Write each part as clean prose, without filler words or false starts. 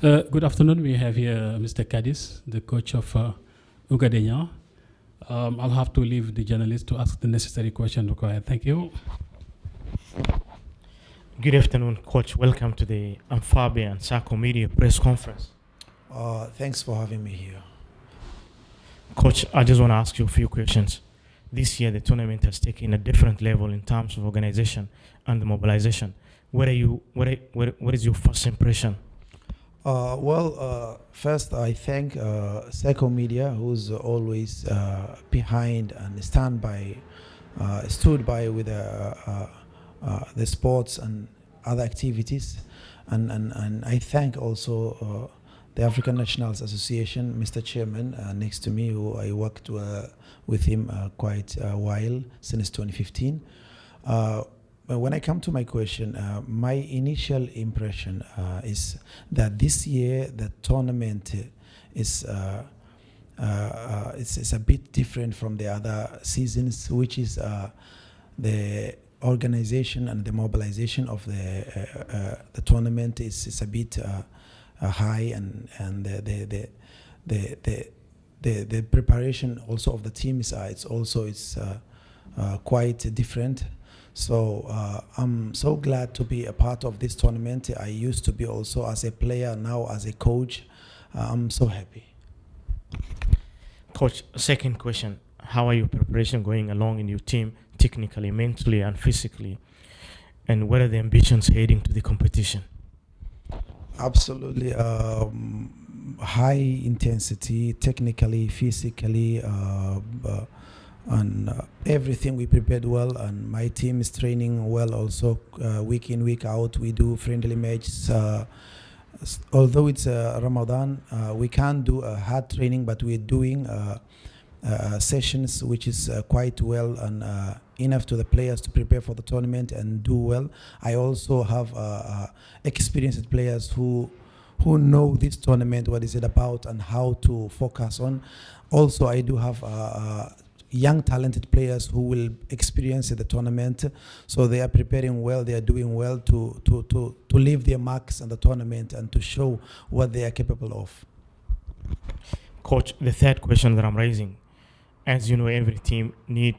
Good afternoon. We have here Mr. Cadiz, the coach of Ugadenia. I'll have to leave the journalist to ask the necessary question required. Thank you. Good afternoon, Coach. Welcome to the ANFAPE and Sakoow Media press conference. Thanks for having me here. Coach, I just want to ask you a few questions. This year, the tournament has taken a different level in terms of organization and mobilization. What is your first impression? First I thank Sakoow Media, who's always behind and stood by with the sports and other activities, and I thank also the African Nationals Association, Mr. Chairman, next to me, who I worked with him quite a while, since 2015. When I come to my question, my initial impression is that this year the tournament is it's a bit different from the other seasons, which is the organization and the mobilization of the tournament is a bit high, and the preparation also of the teams it's quite different. So I'm so glad to be a part of this tournament. I used to be also as a player, now as a coach. I'm so happy. Coach, second question. How are your preparation going along in your team, technically, mentally, and physically? And what are the ambitions heading to the competition? Absolutely. High intensity, technically, physically, and everything we prepared well, and my team is training well also. Week in, week out, we do friendly matches. Although it's Ramadan, we can't do a hard training, but we're doing sessions which is quite well and enough to the players to prepare for the tournament and do well. I also have experienced players who know this tournament, what is it about and how to focus on. Also, I do have young talented players who will experience the tournament, so they are preparing well, they are doing well to leave their marks on the tournament and to show what they are capable of. Coach, the third question that I'm raising, as you know, every team need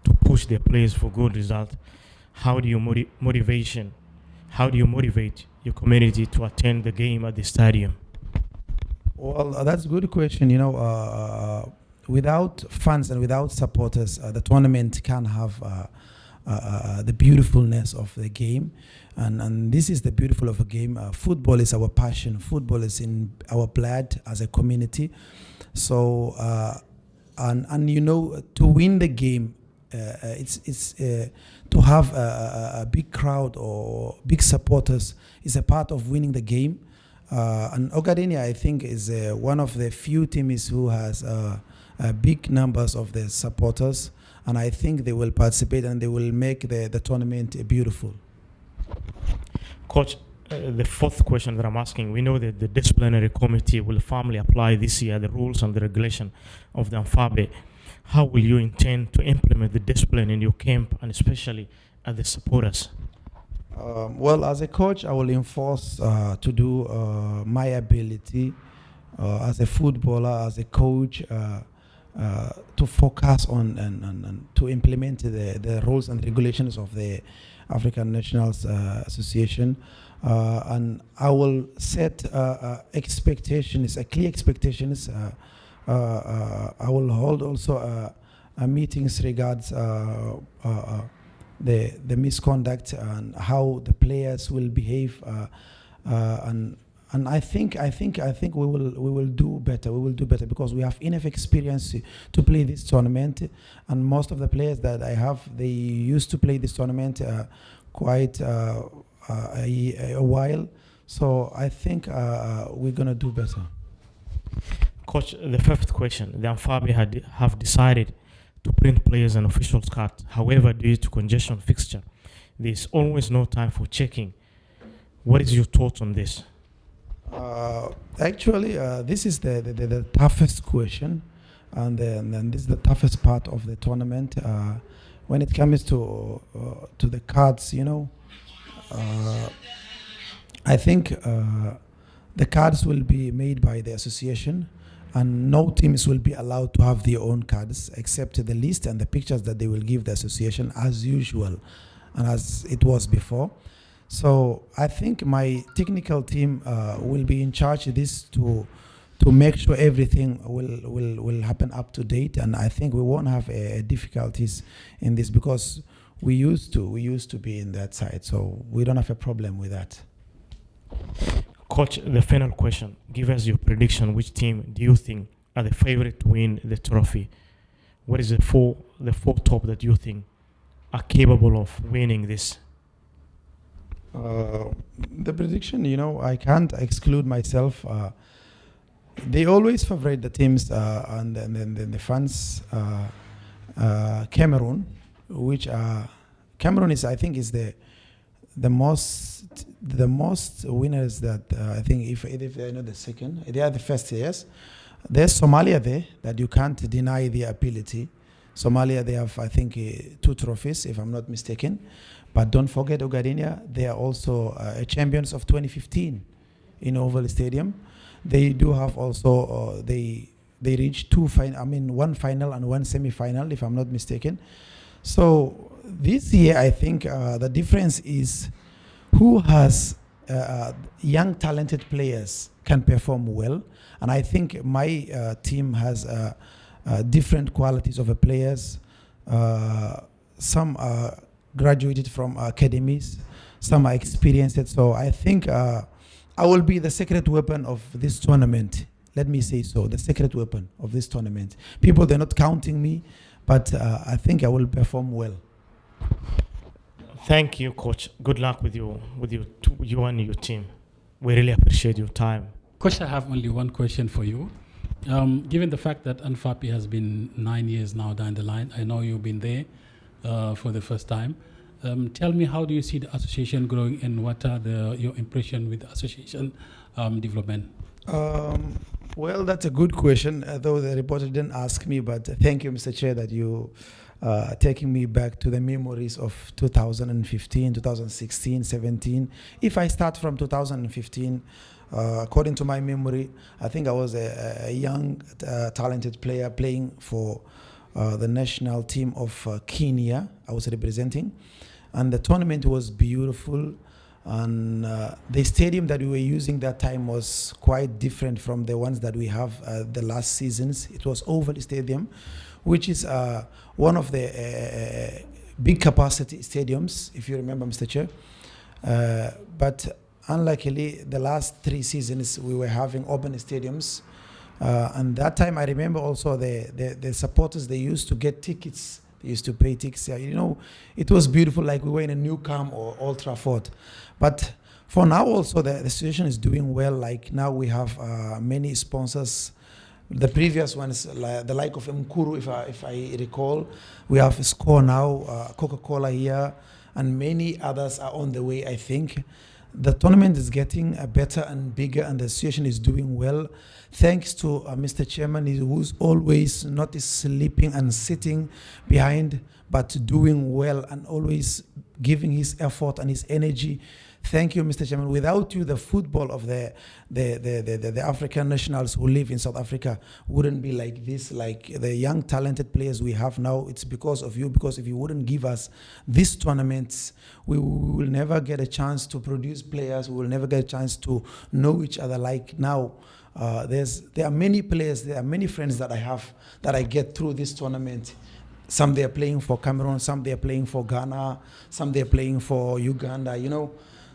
to push their players for good result. How do you motivate your community to attend the game at the stadium? Well, that's a good question. Without fans and without supporters, the tournament can have the beautifulness of the game, and this is the beautiful of a game. Football is our passion. Football is in our blood as a community. So, to win the game, it's to have a big crowd or big supporters is a part of winning the game. And Ogadenia, I think, is one of the few teams who has big numbers of the supporters, and I think they will participate and they will make the tournament beautiful. Coach, the fourth question that I'm asking, we know that the disciplinary committee will formally apply this year the rules and the regulation of the ANFAPE. How will you intend to implement the discipline in your camp, and especially at the supporters? Well, as a coach, I will enforce to do my ability as a footballer, as a coach, to focus on and to implement the rules and regulations of the African Nationals Association. And I will set expectations, clear expectations. I will hold also meetings regards the misconduct and how the players will behave, and I think we will do better. We will do better because we have enough experience to play this tournament, and most of the players that I have, they used to play this tournament quite a while. So I think we're gonna do better. Coach, the fifth question: the ANFAPE have decided to print players and officials' cards. However, due to congestion fixture, there's always no time for checking. What is your thoughts on this? Actually, this is the toughest question, and this is the toughest part of the tournament. When it comes to the cards, I think The cards will be made by the association, and no teams will be allowed to have their own cards except the list and the pictures that they will give the association as usual and as it was before. So I think my technical team will be in charge of this to make sure everything will happen up to date, and I think we won't have difficulties in this because we used to be in that side, so we don't have a problem with that. Coach, the final question. Give us your prediction. Which team do you think are the favorite to win the trophy? What is the four top that you think are capable of winning this? The prediction, I can't exclude myself. They always favorite the teams and then the fans. Cameroon, which Cameroon is, I think, is the most winners that I think if they're not the second, they are the first. Yes, there's Somalia there that you can't deny their ability. Somalia, they have, I think, 2 trophies, if I'm not mistaken. But don't forget Ogadenha, they are also champions of 2015 in Oval Stadium. They do have also, they reached one final and one semi-final, if I'm not mistaken. So this year, I think the difference is who has young, talented players can perform well. And I think my team has different qualities of players. Some are graduated from academies, some are experienced. So I think I will be the secret weapon of this tournament. Let me say so, the secret weapon of this tournament. People, they're not counting me, but I think I will perform well. Thank you, Coach. Good luck with you and your team. We really appreciate your time. Coach, I have only one question for you. Given the fact that ANFAPE has been 9 years now down the line, I know you've been there for the first time. Tell me, how do you see the association growing, and what are your impression with the association development? Well, that's a good question, though the reporter didn't ask me, but thank you, Mr. Chair, that you taking me back to the memories of 2015, 2016, 17. If I start from 2015, according to my memory, I think I was a young, talented player playing for the national team of Kenya. I was representing, and the tournament was beautiful. And the stadium that we were using that time was quite different from the ones that we have the last seasons. It was Oval Stadium, which is one of the big capacity stadiums, if you remember, Mr. Chair. But unluckily, the last 3 seasons we were having open stadiums. And that time I remember also the supporters, they used to get tickets. They used to pay tickets. It was beautiful, like we were in a New Camp or Old Trafford. But for now also, the situation is doing well. Like now we have many sponsors. The previous ones, the like of Mkuru, if I recall. We have Score now, Coca-Cola here, and many others are on the way, I think. The tournament is getting better and bigger, and the association is doing well. Thanks to Mr. Chairman, who's always not sleeping and sitting behind, but doing well and always giving his effort and his energy. Thank you, Mr. Chairman. Without you, the football of the African nationals who live in South Africa wouldn't be like this. Like the young, talented players we have now, it's because of you. Because if you wouldn't give us these tournaments, we will never get a chance to produce players. We will never get a chance to know each other like now. There are many players, there are many friends that I have that I get through this tournament. Some they are playing for Cameroon, some they are playing for Ghana, some they are playing for Uganda,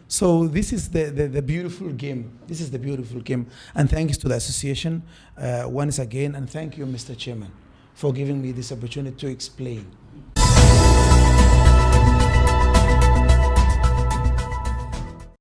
So this is the beautiful game. This is the beautiful game. And thanks to the association once again. And thank you, Mr. Chairman, for giving me this opportunity to explain.